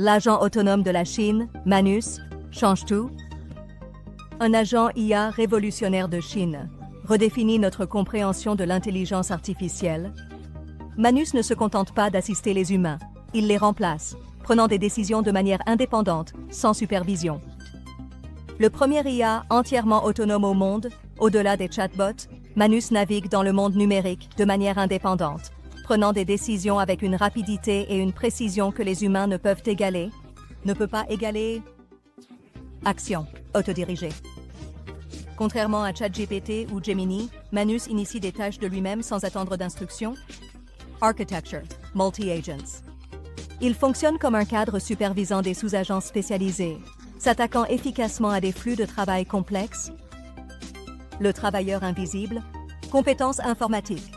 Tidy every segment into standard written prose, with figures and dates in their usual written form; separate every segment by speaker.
Speaker 1: L'agent autonome de la Chine, Manus, change tout. Un agent IA révolutionnaire de Chine redéfinit notre compréhension de l'intelligence artificielle. Manus ne se contente pas d'assister les humains, il les remplace, prenant des décisions de manière indépendante, sans supervision. Le premier IA entièrement autonome au monde, au-delà des chatbots, Manus navigue dans le monde numérique de manière indépendante, prenant des décisions avec une rapidité et une précision que les humains ne peuvent égaler, ne peut pas égaler. Action, autodirigée. Contrairement à ChatGPT ou Gemini, Manus initie des tâches de lui-même sans attendre d'instructions. Architecture, multi-agents. Il fonctionne comme un cadre supervisant des sous-agents spécialisés, s'attaquant efficacement à des flux de travail complexes. Le travailleur invisible, compétences informatiques.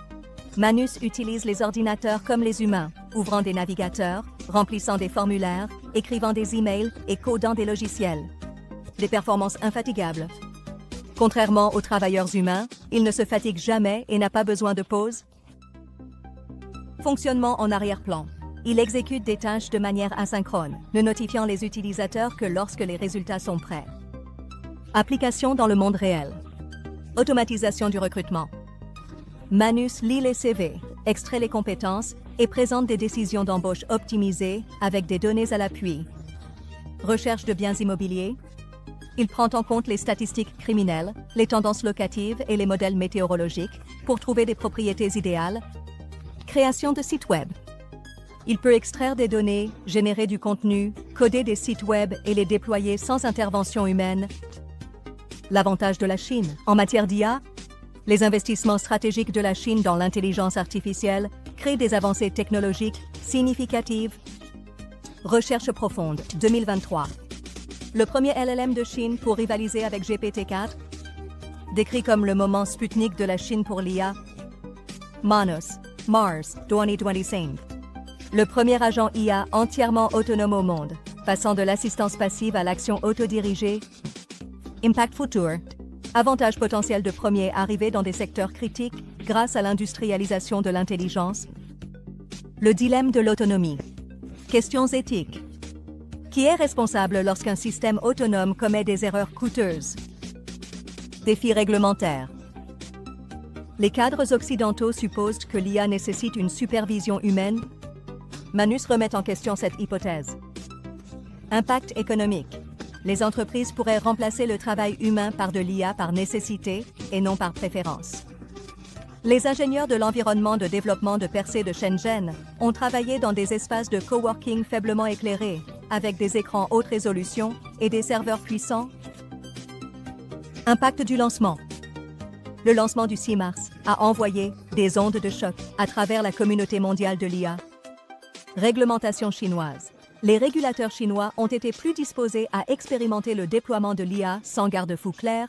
Speaker 1: Manus utilise les ordinateurs comme les humains, ouvrant des navigateurs, remplissant des formulaires, écrivant des emails et codant des logiciels. Des performances infatigables. Contrairement aux travailleurs humains, il ne se fatigue jamais et n'a pas besoin de pause. Fonctionnement en arrière-plan. Il exécute des tâches de manière asynchrone, ne notifiant les utilisateurs que lorsque les résultats sont prêts. Application dans le monde réel. Automatisation du recrutement. Manus lit les CV, extrait les compétences et présente des décisions d'embauche optimisées avec des données à l'appui. Recherche de biens immobiliers. Il prend en compte les statistiques criminelles, les tendances locatives et les modèles météorologiques pour trouver des propriétés idéales. Création de sites web. Il peut extraire des données, générer du contenu, coder des sites web et les déployer sans intervention humaine. L'avantage de la Chine en matière d'IA, les investissements stratégiques de la Chine dans l'intelligence artificielle créent des avancées technologiques significatives. Recherche profonde, 2023. Le premier LLM de Chine pour rivaliser avec GPT-4, décrit comme le moment Sputnik de la Chine pour l'IA. Manus, Mars, 2025. Le premier agent IA entièrement autonome au monde, passant de l'assistance passive à l'action autodirigée. Impact Future. Avantage potentiel de premier arrivé dans des secteurs critiques grâce à l'industrialisation de l'intelligence. Le dilemme de l'autonomie. Questions éthiques. Qui est responsable lorsqu'un système autonome commet des erreurs coûteuses? Défis réglementaires. Les cadres occidentaux supposent que l'IA nécessite une supervision humaine. Manus remet en question cette hypothèse. Impact économique. Les entreprises pourraient remplacer le travail humain par de l'IA par nécessité et non par préférence. Les ingénieurs de l'environnement de développement de Percé de Shenzhen ont travaillé dans des espaces de coworking faiblement éclairés, avec des écrans haute résolution et des serveurs puissants. Impact du lancement. Le lancement du 6 mars a envoyé des ondes de choc à travers la communauté mondiale de l'IA. Réglementation chinoise. Les régulateurs chinois ont été plus disposés à expérimenter le déploiement de l'IA sans garde-fou clair